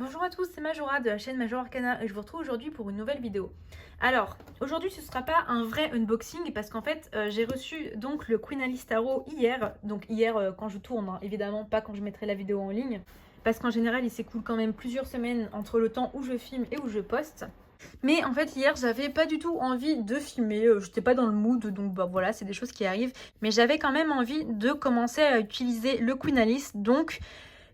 Bonjour à tous, c'est Majora de la chaîne Majora Arcana et je vous retrouve aujourd'hui pour une nouvelle vidéo. Alors, aujourd'hui ce sera pas un vrai unboxing parce qu'en fait j'ai reçu donc le Queen Alice Tarot hier, donc hier quand je tourne, hein, évidemment pas quand je mettrai la vidéo en ligne, parce qu'en général il s'écoule quand même plusieurs semaines entre le temps où je filme et où je poste. Mais en fait hier j'avais pas du tout envie de filmer, j'étais pas dans le mood donc bah voilà c'est des choses qui arrivent. Mais j'avais quand même envie de commencer à utiliser le Queen Alice donc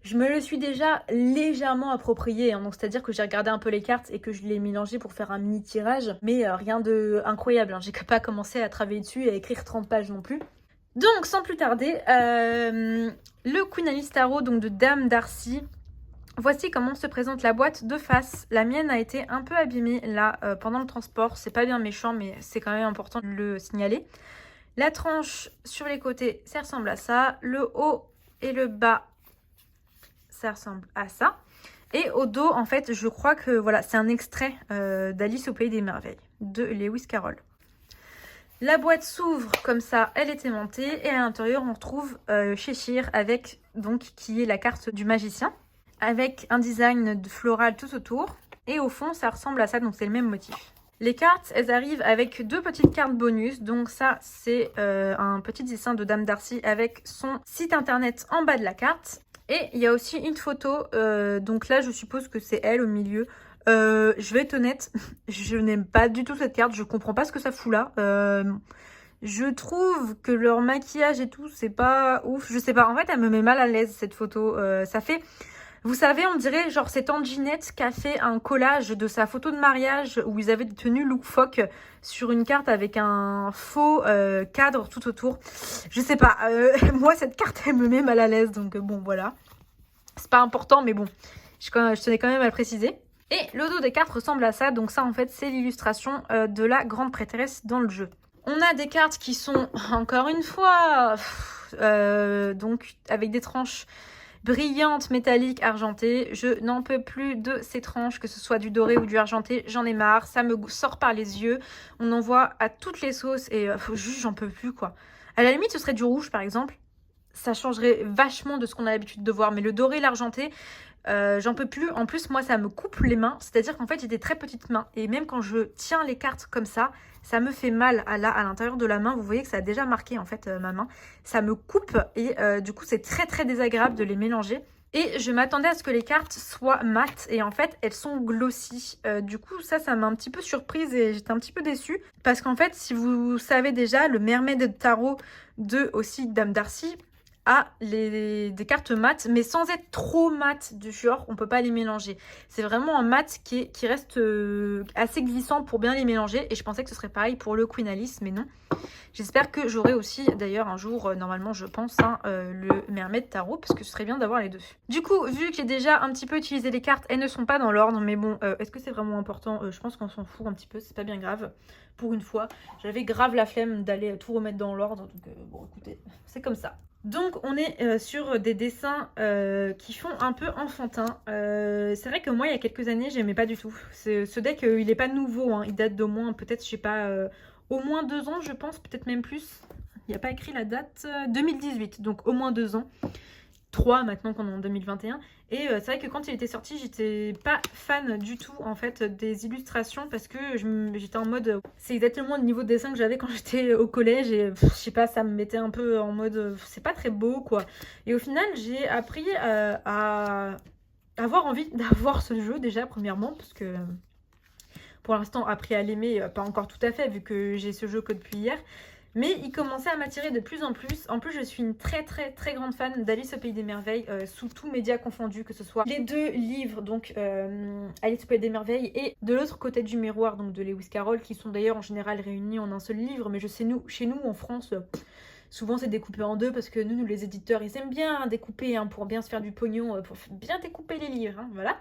je me le suis déjà légèrement approprié, hein, donc c'est-à-dire que j'ai regardé un peu les cartes et que je l'ai mélangé pour faire un mini tirage, mais rien de incroyable, hein. J'ai pas commencé à travailler dessus et à écrire 30 pages non plus. Donc sans plus tarder, le Queen Alice Tarot donc de Dame Darcy. Voici comment se présente la boîte de face. La mienne a été un peu abîmée là pendant le transport. C'est pas bien méchant, mais c'est quand même important de le signaler. La tranche sur les côtés, ça ressemble à ça. Le haut et le bas, ça ressemble à ça. Et au dos, en fait, je crois que voilà, c'est un extrait d'Alice au Pays des Merveilles de Lewis Carroll. La boîte s'ouvre comme ça, elle est aimantée et à l'intérieur on retrouve Cheshire avec donc qui est la carte du magicien avec un design floral tout autour et au fond ça ressemble à ça, donc c'est le même motif. Les cartes, elles arrivent avec deux petites cartes bonus, donc ça c'est un petit dessin de Dame Darcy avec son site internet en bas de la carte. Et il y a aussi une photo, donc là je suppose que c'est elle au milieu. Je vais être honnête, je n'aime pas du tout cette carte, je comprends pas ce que ça fout là. Je trouve que leur maquillage et tout, c'est pas ouf. Je sais pas, en fait elle me met mal à l'aise cette photo. Ça fait... Vous savez, on dirait genre c'est Tanginette qui a fait un collage de sa photo de mariage où ils avaient des tenues loufoques sur une carte avec un faux cadre tout autour. Je sais pas, moi cette carte elle me met mal à l'aise donc bon voilà. C'est pas important mais bon, je tenais quand même à le préciser. Et le dos des cartes ressemble à ça, donc ça en fait c'est l'illustration de la grande prêtresse dans le jeu. On a des cartes qui sont encore une fois donc avec des tranches brillante, métallique, argentée. Je n'en peux plus de ces tranches, que ce soit du doré ou du argenté. J'en ai marre, ça me sort par les yeux. On en voit à toutes les sauces et juste j'en peux plus quoi. À la limite, ce serait du rouge par exemple. Ça changerait vachement de ce qu'on a l'habitude de voir. Mais le doré, l'argenté, j'en peux plus. En plus, moi, ça me coupe les mains. C'est-à-dire qu'en fait, j'ai des très petites mains. Et même quand je tiens les cartes comme ça me fait mal à l'intérieur de la main. Vous voyez que ça a déjà marqué en fait ma main. Ça me coupe et du coup, c'est très très désagréable de les mélanger. Et je m'attendais à ce que les cartes soient mates et en fait elles sont glossy. Du coup ça m'a un petit peu surprise et j'étais un petit peu déçue. Parce qu'en fait si vous savez déjà, le Mermaid de Tarot de aussi Dame Darcy a des cartes mates, mais sans être trop mates du genre, on peut pas les mélanger. C'est vraiment un mat qui reste assez glissant pour bien les mélanger. Et je pensais que ce serait pareil pour le Queen Alice, mais non. J'espère que j'aurai aussi d'ailleurs un jour, normalement je pense, hein, le Mermaid Tarot, parce que ce serait bien d'avoir les deux. Du coup, vu que j'ai déjà un petit peu utilisé les cartes, elles ne sont pas dans l'ordre, mais bon, est-ce que c'est vraiment important? Je pense qu'on s'en fout un petit peu, c'est pas bien grave. Pour une fois, j'avais grave la flemme d'aller tout remettre dans l'ordre, donc bon écoutez, c'est comme ça. Donc on est sur des dessins qui font un peu enfantin. C'est vrai que moi il y a quelques années j'aimais pas du tout. Ce deck il est pas nouveau, hein. Il date d'au moins peut-être je sais pas au moins 2 ans je pense, peut-être même plus. Il n'y a pas écrit la date, 2018, donc au moins 2 ans. 3 maintenant qu'on est en 2021. Et c'est vrai que quand il était sorti, j'étais pas fan du tout en fait des illustrations parce que j'étais en mode... C'est exactement le niveau de dessin que j'avais quand j'étais au collège et je sais pas, ça me mettait un peu en mode... c'est pas très beau quoi. Et au final, j'ai appris à avoir envie d'avoir ce jeu déjà premièrement parce que... Pour l'instant, appris à l'aimer, pas encore tout à fait vu que j'ai ce jeu que depuis hier. Mais il commençait à m'attirer de plus en plus. En plus, je suis une très très très grande fan d'Alice au Pays des Merveilles, sous tous médias confondus, que ce soit les deux livres, donc Alice au Pays des Merveilles, et de l'autre côté du miroir, donc de Lewis Carroll, qui sont d'ailleurs en général réunis en un seul livre. Mais je sais, chez nous en France, souvent c'est découpé en deux parce que nous les éditeurs, ils aiment bien découper hein, pour bien se faire du pognon, pour bien découper les livres, hein, voilà.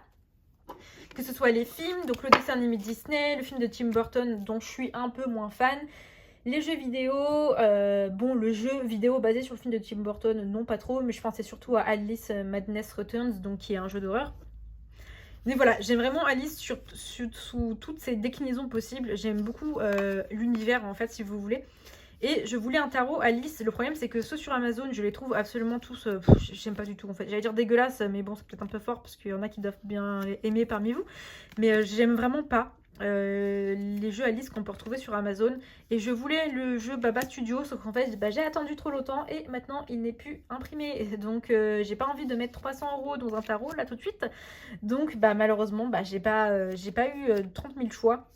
Que ce soit les films, donc le dessin animé Disney, le film de Tim Burton dont je suis un peu moins fan, les jeux vidéo, bon le jeu vidéo basé sur le film de Tim Burton, non pas trop, mais je pensais surtout à Alice Madness Returns, donc qui est un jeu d'horreur. Mais voilà, j'aime vraiment Alice sous toutes ses déclinaisons possibles, j'aime beaucoup l'univers en fait si vous voulez. Et je voulais un tarot Alice. Le problème, c'est que ceux sur Amazon, je les trouve absolument tous... j'aime pas du tout, en fait. J'allais dire dégueulasse, mais bon, c'est peut-être un peu fort, parce qu'il y en a qui doivent bien aimer parmi vous. Mais j'aime vraiment pas les jeux Alice qu'on peut retrouver sur Amazon. Et je voulais le jeu Baba Studio, sauf qu'en fait, j'ai attendu trop longtemps, et maintenant, il n'est plus imprimé. Et donc, j'ai pas envie de mettre 300 € dans un tarot, là, tout de suite. Donc, malheureusement, j'ai pas eu 30 000 choix.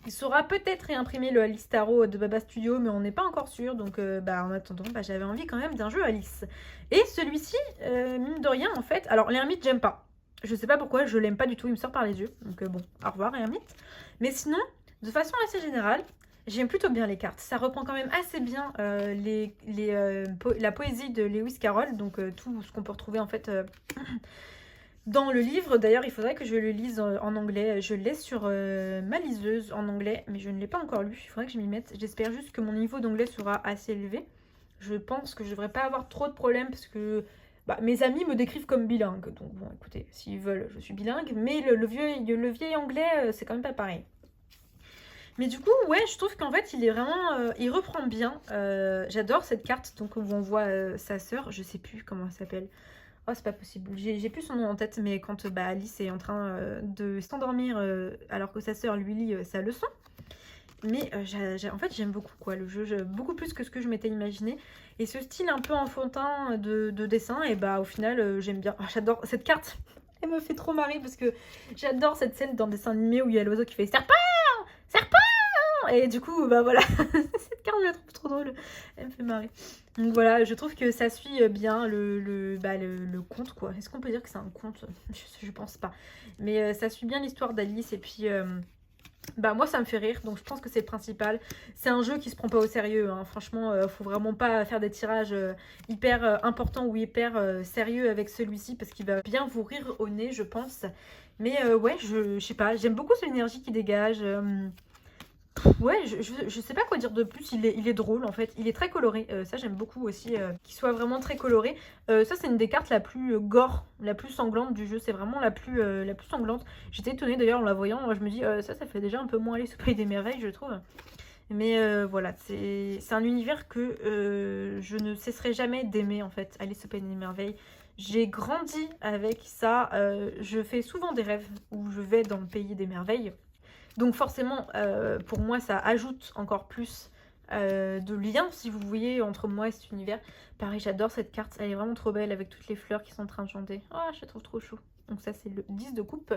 Il sera peut-être réimprimé le Alice Tarot de Baba Studio, mais on n'est pas encore sûr. Donc en attendant, j'avais envie quand même d'un jeu Alice. Et celui-ci, mine de rien, en fait... Alors, l'ermite, j'aime pas. Je sais pas pourquoi, je l'aime pas du tout, il me sort par les yeux. Donc bon, au revoir, ermite. Mais sinon, de façon assez générale, j'aime plutôt bien les cartes. Ça reprend quand même assez bien la poésie de Lewis Carroll. Donc tout ce qu'on peut retrouver en fait... dans le livre. D'ailleurs, il faudrait que je le lise en anglais. Je l'ai sur ma liseuse en anglais, mais je ne l'ai pas encore lu. Il faudrait que je m'y mette. J'espère juste que mon niveau d'anglais sera assez élevé. Je pense que je ne devrais pas avoir trop de problèmes parce que mes amis me décrivent comme bilingue. Donc bon, écoutez, s'ils veulent, je suis bilingue. Mais le vieil anglais, c'est quand même pas pareil. Mais du coup, ouais, je trouve qu'en fait, il est vraiment... il reprend bien. J'adore cette carte donc, où on voit sa sœur. Je sais plus comment elle s'appelle. Oh, c'est pas possible. J'ai plus son nom en tête, mais quand Alice est en train de s'endormir alors que sa sœur lui lit sa leçon. Mais en fait, j'aime beaucoup quoi, le jeu, beaucoup plus que ce que je m'étais imaginé. Et ce style un peu enfantin de dessin, et au final, j'aime bien. Oh, j'adore cette carte. Elle me fait trop marrer parce que j'adore cette scène dans le dessin animé où il y a l'oiseau qui fait serpent, serpent. Et du coup, voilà, cette carte, je la trouve trop drôle. Elle me fait marrer. Donc voilà, je trouve que ça suit bien le conte, quoi. Est-ce qu'on peut dire que c'est un conte? Je pense pas. Mais ça suit bien l'histoire d'Alice. Et puis, moi, ça me fait rire. Donc je pense que c'est le principal. C'est un jeu qui se prend pas au sérieux. Hein. Franchement, faut vraiment pas faire des tirages hyper importants ou hyper sérieux avec celui-ci. Parce qu'il va bien vous rire au nez, je pense. Mais ouais, je sais pas. J'aime beaucoup l'énergie qu'il dégage. Ouais, je sais pas quoi dire de plus, il est drôle en fait, il est très coloré, ça j'aime beaucoup aussi qu'il soit vraiment très coloré. Ça c'est une des cartes la plus gore, la plus sanglante du jeu, c'est vraiment la plus sanglante. J'étais étonnée d'ailleurs en la voyant, je me dis ça fait déjà un peu moins Alice au Pays des Merveilles je trouve. Mais voilà, c'est un univers que je ne cesserai jamais d'aimer en fait, Alice au Pays des Merveilles. J'ai grandi avec ça, je fais souvent des rêves où je vais dans le Pays des Merveilles. Donc forcément, pour moi, ça ajoute encore plus de liens, si vous voyez, entre moi et cet univers. Pareil, j'adore cette carte, elle est vraiment trop belle avec toutes les fleurs qui sont en train de chanter. Oh, je la trouve trop chou. Donc ça, c'est le 10 de coupe.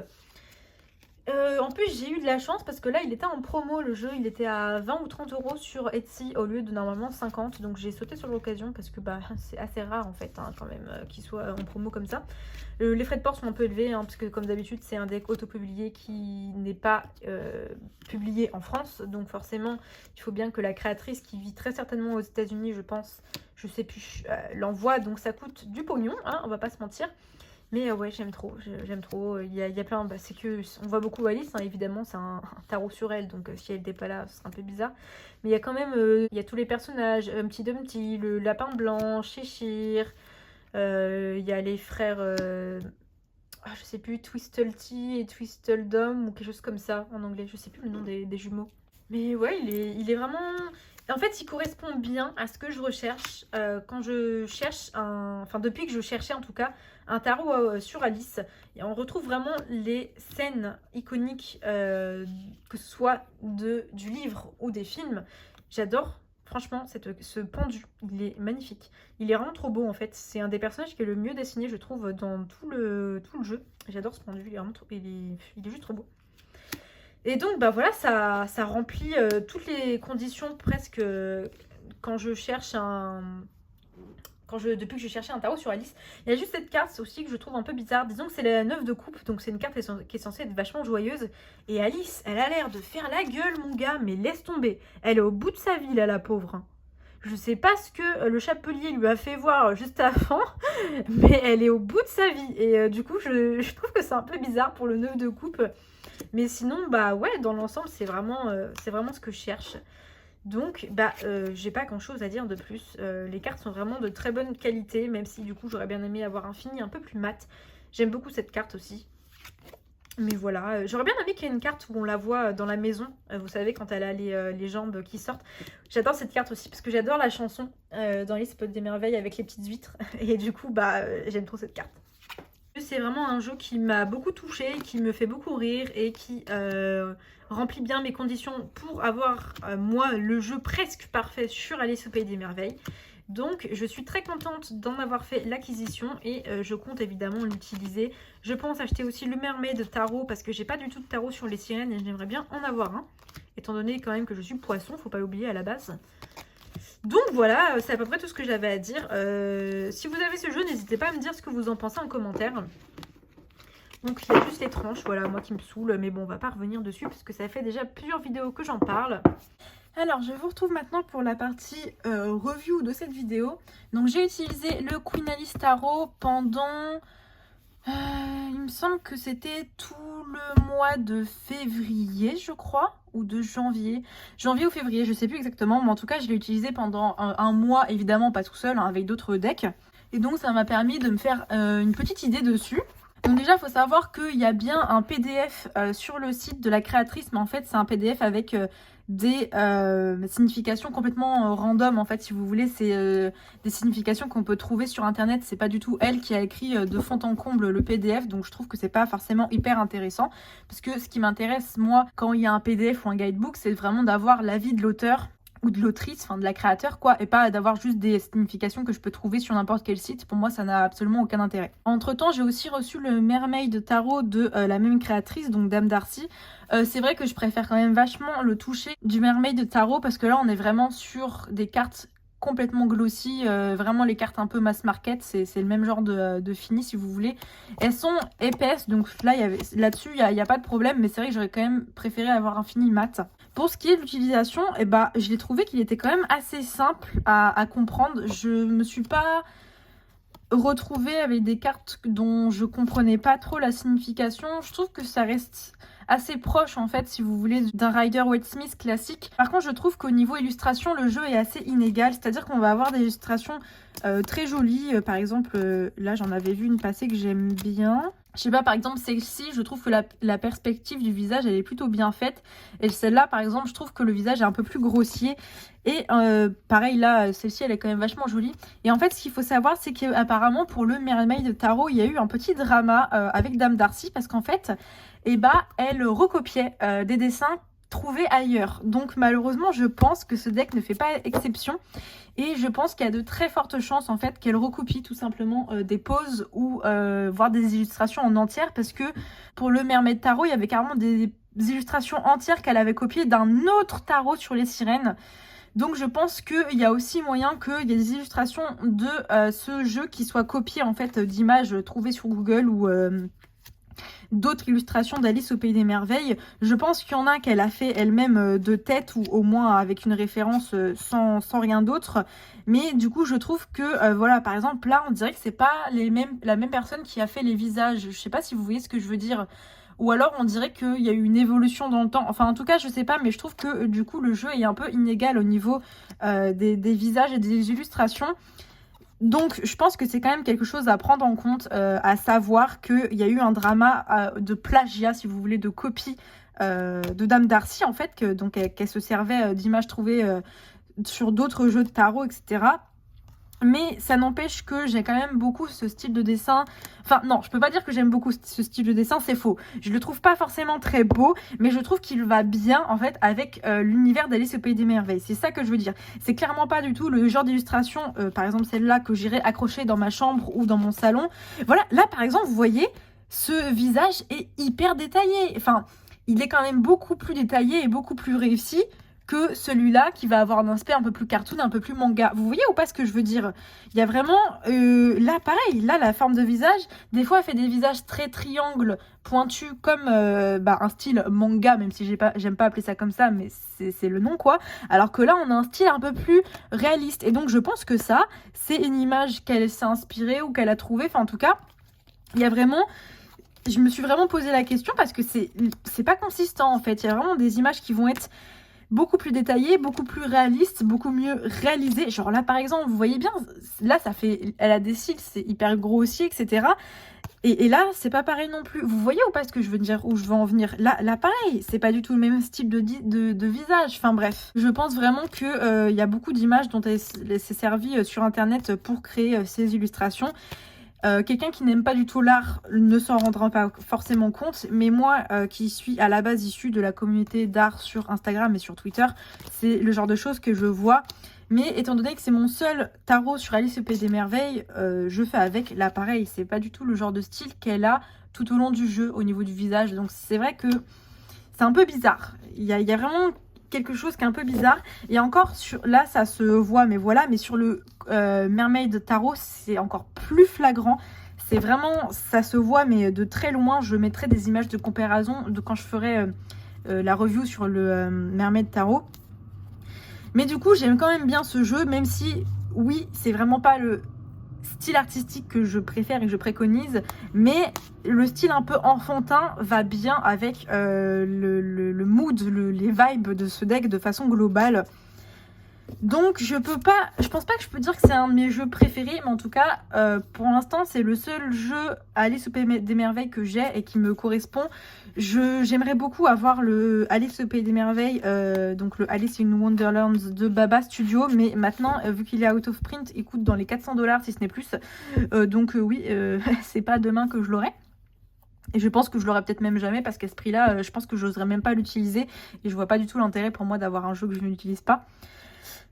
En plus, j'ai eu de la chance parce que là, il était en promo, le jeu. Il était à 20 ou 30 € sur Etsy au lieu de normalement 50. Donc j'ai sauté sur l'occasion parce que c'est assez rare en fait, hein, quand même, qu'il soit en promo comme ça. Les frais de port sont un peu élevés, hein, parce que comme d'habitude, c'est un deck auto-publié qui n'est pas publié en France. Donc forcément, il faut bien que la créatrice qui vit très certainement aux États-Unis, je pense, je sais plus, l'envoie. Donc ça coûte du pognon, hein, on va pas se mentir. Mais ouais, j'aime trop, j'aime trop. Il y a plein, c'est que on voit beaucoup Alice, hein, évidemment, c'est un tarot sur elle, donc si elle n'était pas là, ce serait un peu bizarre. Mais il y a quand même, il y a tous les personnages, Humpty Dumpty, le lapin blanc, Cheshire, il y a les frères, je sais plus, Twistlety et Twistledom, ou quelque chose comme ça en anglais, je sais plus le nom des jumeaux. Mais ouais, il est vraiment... En fait, il correspond bien à ce que je recherche quand je cherche Enfin, depuis que je cherchais en tout cas un tarot sur Alice. Et on retrouve vraiment les scènes iconiques, que ce soit du livre ou des films. J'adore, franchement, ce pendu. Il est magnifique. Il est vraiment trop beau en fait. C'est un des personnages qui est le mieux dessiné, je trouve, dans tout le jeu. J'adore ce pendu, il est vraiment il est juste trop beau. Et donc, voilà, ça remplit toutes les conditions presque quand je cherche depuis que je cherchais un tarot sur Alice. Il y a juste cette carte aussi que je trouve un peu bizarre. Disons que c'est la 9 de coupe, donc c'est une carte qui est censée être vachement joyeuse. Et Alice, elle a l'air de faire la gueule, mon gars, mais laisse tomber. Elle est au bout de sa vie, là, la pauvre. Je sais pas ce que le chapelier lui a fait voir juste avant, mais elle est au bout de sa vie. Et du coup, je trouve que c'est un peu bizarre pour le 9 de coupe. Mais sinon, ouais, dans l'ensemble, c'est vraiment ce que je cherche. Donc, j'ai pas grand chose à dire de plus. Les cartes sont vraiment de très bonne qualité, même si du coup, j'aurais bien aimé avoir un fini un peu plus mat. J'aime beaucoup cette carte aussi. Mais voilà, j'aurais bien aimé qu'il y ait une carte où on la voit dans la maison. Vous savez, quand elle a les jambes qui sortent. J'adore cette carte aussi parce que j'adore la chanson dans Alice au Pays des Merveilles avec les petites huîtres. Et du coup, bah, j'aime trop cette carte. C'est vraiment un jeu qui m'a beaucoup touchée, qui me fait beaucoup rire et qui remplit bien mes conditions pour avoir, moi, le jeu presque parfait sur Alice au Pays des Merveilles. Donc je suis très contente d'en avoir fait l'acquisition et je compte évidemment l'utiliser. Je pense acheter aussi le Mermaid tarot parce que j'ai pas du tout de tarot sur les sirènes et j'aimerais bien en avoir un. Étant donné quand même que je suis poisson, faut pas l'oublier à la base. Donc voilà, c'est à peu près tout ce que j'avais à dire. Si vous avez ce jeu, n'hésitez pas à me dire ce que vous en pensez en commentaire. Donc il y a juste les tranches, voilà, moi qui me saoule. Mais bon, on va pas revenir dessus parce que ça fait déjà plusieurs vidéos que j'en parle. Alors, je vous retrouve maintenant pour la partie review de cette vidéo. Donc, j'ai utilisé le Queen Alice Tarot pendant... il me semble que c'était tout le mois de février, je crois, ou de janvier. Janvier ou février, je sais plus exactement, mais en tout cas, je l'ai utilisé pendant un mois, évidemment pas tout seul, hein, avec d'autres decks. Et donc, ça m'a permis de me faire une petite idée dessus. Donc déjà, il faut savoir qu'il y a bien un PDF sur le site de la créatrice, mais en fait, c'est un PDF avec des significations complètement random. En fait, si vous voulez, c'est des significations qu'on peut trouver sur Internet. C'est pas du tout elle qui a écrit de fond en comble le PDF, donc je trouve que c'est pas forcément hyper intéressant. Parce que ce qui m'intéresse, moi, quand il y a un PDF ou un guidebook, c'est vraiment d'avoir l'avis de l'auteur ou de l'autrice, enfin de la créateur quoi, et pas d'avoir juste des significations que je peux trouver sur n'importe quel site. Pour moi, ça n'a absolument aucun intérêt. Entre temps, j'ai aussi reçu le Mermaid Tarot de la même créatrice, donc Dame Darcy. C'est vrai que je préfère quand même vachement le toucher du Mermaid Tarot parce que là, on est vraiment sur des cartes complètement glossy, vraiment les cartes un peu mass market, c'est le même genre de fini si vous voulez. Elles sont épaisses, donc là-dessus il n'y a pas de problème, mais c'est vrai que j'aurais quand même préféré avoir un fini mat. Pour ce qui est de l'utilisation, eh ben, je l'ai trouvé qu'il était quand même assez simple à comprendre. Je me suis pas retrouvée avec des cartes dont je comprenais pas trop la signification. Je trouve que ça reste assez proche en fait si vous voulez d'un Rider-Waite-Smith classique. Par contre je trouve qu'au niveau illustration le jeu est assez inégal, c'est à dire qu'on va avoir des illustrations très jolies, par exemple là j'en avais vu une passer que j'aime bien. Je sais pas, par exemple celle-ci, je trouve que la perspective du visage elle est plutôt bien faite, et celle-là par exemple je trouve que le visage est un peu plus grossier. Et pareil là, celle-ci elle est quand même vachement jolie. Et en fait ce qu'il faut savoir c'est qu'apparemment pour le Mermaid Tarot il y a eu un petit drama avec Dame Darcy parce qu'en fait et bah elle recopiait des dessins trouvés ailleurs. Donc malheureusement je pense que ce deck ne fait pas exception et je pense qu'il y a de très fortes chances en fait qu'elle recopie tout simplement des poses ou voire des illustrations en entière, parce que pour le Mermaid Tarot il y avait carrément des illustrations entières qu'elle avait copiées d'un autre tarot sur les sirènes. Donc je pense qu'il y a aussi moyen qu'il y ait des illustrations de ce jeu qui soient copiées en fait d'images trouvées sur Google ou d'autres illustrations d'Alice au Pays des Merveilles. Je pense qu'il y en a qu'elle a fait elle-même de tête ou au moins avec une référence sans rien d'autre. Mais du coup, je trouve que, voilà, par exemple, là, on dirait que c'est pas la même personne qui a fait les visages. Je sais pas si vous voyez ce que je veux dire. Ou alors, on dirait qu'il y a eu une évolution dans le temps. Enfin, en tout cas, je sais pas, mais je trouve que, du coup, le jeu est un peu inégal au niveau des visages et des illustrations. Donc je pense que c'est quand même quelque chose à prendre en compte, à savoir qu'il y a eu un drama de plagiat, si vous voulez, de copie de Dame Darcy, en fait, qu'elle se servait d'images trouvées sur d'autres jeux de tarot, etc. Mais ça n'empêche que j'ai quand même beaucoup ce style de dessin. Enfin non, je peux pas dire que j'aime beaucoup ce style de dessin, c'est faux. Je le trouve pas forcément très beau, mais je trouve qu'il va bien en fait avec l'univers d'Alice au Pays des Merveilles. C'est ça que je veux dire. C'est clairement pas du tout le genre d'illustration, par exemple celle-là que j'irais accrocher dans ma chambre ou dans mon salon. Voilà, là par exemple, vous voyez, ce visage est hyper détaillé. Enfin, il est quand même beaucoup plus détaillé et beaucoup plus réussi que celui-là qui va avoir un aspect un peu plus cartoon, un peu plus manga. Vous voyez ou pas ce que je veux dire? Il y a vraiment, là pareil, là la forme de visage, des fois elle fait des visages très triangles, pointus, comme un style manga, même si j'aime pas appeler ça comme ça, mais c'est le nom quoi. Alors que là on a un style un peu plus réaliste, et donc je pense que ça, c'est une image qu'elle s'est inspirée ou qu'elle a trouvée, enfin en tout cas, il y a vraiment... Je me suis vraiment posé la question parce que c'est pas consistant en fait, il y a vraiment des images qui vont être beaucoup plus détaillé, beaucoup plus réaliste, beaucoup mieux réalisé. Genre là par exemple, vous voyez bien, là ça fait, elle a des cils, c'est hyper grossier, etc. Et là, c'est pas pareil non plus. Vous voyez ou pas ce que je veux dire, où je veux en venir? Là pareil, c'est pas du tout le même style de visage. Enfin bref, je pense vraiment que y a beaucoup d'images dont elle s'est servie sur internet pour créer ces illustrations. Quelqu'un qui n'aime pas du tout l'art ne s'en rendra pas forcément compte, mais moi qui suis à la base issue de la communauté d'art sur Instagram et sur Twitter, c'est le genre de choses que je vois. Mais étant donné que c'est mon seul tarot sur Alice au Pays des Merveilles, je fais avec. Là pareil, c'est pas du tout le genre de style qu'elle a tout au long du jeu au niveau du visage. Donc c'est vrai que c'est un peu bizarre. Il y a vraiment quelque chose qui est un peu bizarre. Et encore, là ça se voit, mais voilà. Mais sur le Mermaid Tarot, c'est encore plus flagrant. C'est vraiment, ça se voit, mais de très loin. Je mettrai des images de comparaison de quand je ferai la review sur le Mermaid Tarot. Mais du coup, j'aime quand même bien ce jeu, même si, oui, c'est vraiment pas le style artistique que je préfère et que je préconise, mais le style un peu enfantin va bien avec le mood, les vibes de ce deck de façon globale. Donc je pense pas que je peux dire que c'est un de mes jeux préférés, mais en tout cas pour l'instant c'est le seul jeu Alice au Pays des Merveilles que j'ai et qui me correspond. J'aimerais beaucoup avoir le Alice au Pays des Merveilles, donc le Alice in Wonderland de Baba Studio, mais maintenant vu qu'il est out of print, il coûte dans les 400 $ si ce n'est plus. Donc oui, c'est pas demain que je l'aurai. Et je pense que je l'aurai peut-être même jamais parce qu'à ce prix-là, je pense que j'oserais même pas l'utiliser et je vois pas du tout l'intérêt pour moi d'avoir un jeu que je n'utilise pas.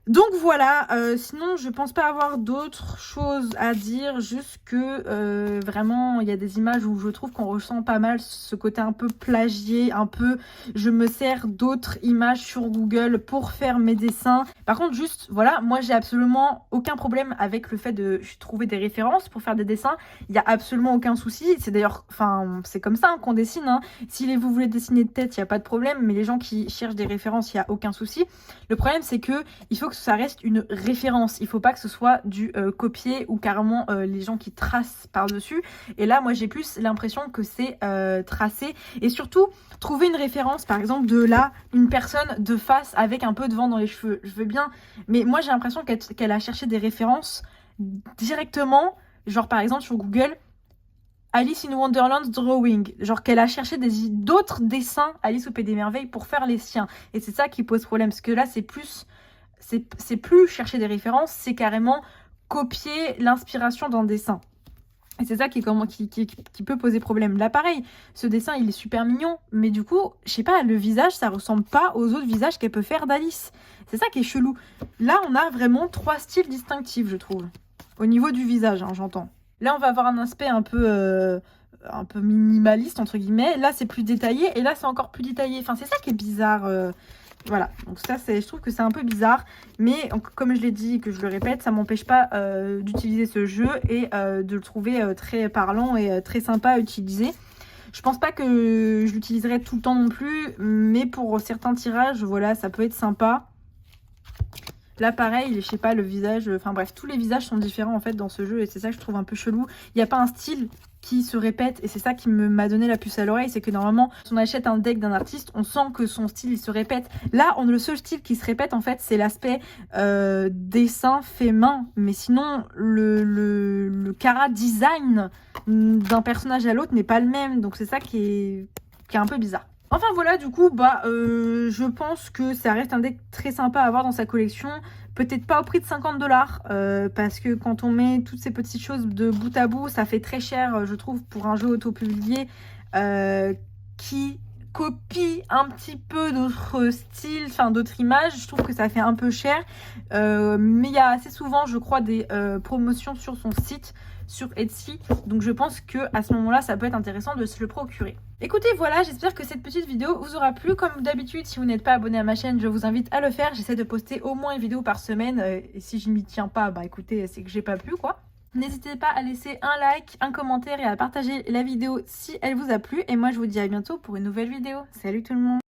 Donc voilà, sinon je pense pas avoir d'autres choses à dire, juste que vraiment il y a des images où je trouve qu'on ressent pas mal ce côté un peu plagié, un peu je me sers d'autres images sur Google pour faire mes dessins. Par contre juste, voilà, moi j'ai absolument aucun problème avec le fait de trouver des références pour faire des dessins, il y a absolument aucun souci, c'est d'ailleurs, enfin c'est comme ça hein, qu'on dessine, hein. Si vous voulez dessiner de tête, il n'y a pas de problème, mais les gens qui cherchent des références, il n'y a aucun souci. Le problème c'est que il faut que ça reste une référence. Il faut pas que ce soit du copier ou carrément les gens qui tracent par-dessus. Et là, moi, j'ai plus l'impression que c'est tracé. Et surtout, trouver une référence, par exemple, de là, une personne de face avec un peu de vent dans les cheveux. Je veux bien. Mais moi, j'ai l'impression qu'elle a cherché des références directement. Genre, par exemple, sur Google, Alice in Wonderland Drawing. Genre qu'elle a cherché d'autres dessins Alice au Pays des Merveilles pour faire les siens. Et c'est ça qui pose problème. Parce que là, c'est plus chercher des références, c'est carrément copier l'inspiration d'un dessin. Et c'est ça qui peut poser problème. Là, pareil, ce dessin, il est super mignon, mais du coup, je sais pas, le visage, ça ressemble pas aux autres visages qu'elle peut faire d'Alice. C'est ça qui est chelou. Là, on a vraiment 3 styles distinctifs, je trouve. Au niveau du visage, hein, j'entends. Là, on va avoir un aspect un peu minimaliste, entre guillemets. Là, c'est plus détaillé, et là, c'est encore plus détaillé. Enfin, c'est ça qui est bizarre. Voilà, donc ça, je trouve que c'est un peu bizarre. Mais comme je l'ai dit, que je le répète, ça m'empêche pas d'utiliser ce jeu et de le trouver très parlant et très sympa à utiliser. Je pense pas que je l'utiliserai tout le temps non plus, mais pour certains tirages, voilà, ça peut être sympa. Là, pareil, je sais pas, le visage... Enfin bref, tous les visages sont différents en fait dans ce jeu et c'est ça que je trouve un peu chelou. Il n'y a pas un style qui se répète et c'est ça qui m'a donné la puce à l'oreille. C'est que normalement, si on achète un deck d'un artiste, on sent que son style, il se répète. Là, le seul style qui se répète en fait, c'est l'aspect dessin fait main. Mais sinon, le cara design d'un personnage à l'autre n'est pas le même. Donc c'est ça qui est un peu bizarre. Enfin voilà, du coup, je pense que ça reste un deck très sympa à avoir dans sa collection. Peut-être pas au prix de 50 $, parce que quand on met toutes ces petites choses de bout à bout, ça fait très cher, je trouve, pour un jeu auto-publié qui copie un petit peu d'autres styles, enfin d'autres images. Je trouve que ça fait un peu cher, mais il y a assez souvent, je crois, des promotions sur son site, sur Etsy, donc je pense que à ce moment-là, ça peut être intéressant de se le procurer. Écoutez, voilà, j'espère que cette petite vidéo vous aura plu. Comme d'habitude, si vous n'êtes pas abonné à ma chaîne, je vous invite à le faire. J'essaie de poster au moins une vidéo par semaine, et si je m'y tiens pas, écoutez, c'est que j'ai pas pu, quoi. N'hésitez pas à laisser un like, un commentaire et à partager la vidéo si elle vous a plu. Et moi, je vous dis à bientôt pour une nouvelle vidéo. Salut tout le monde!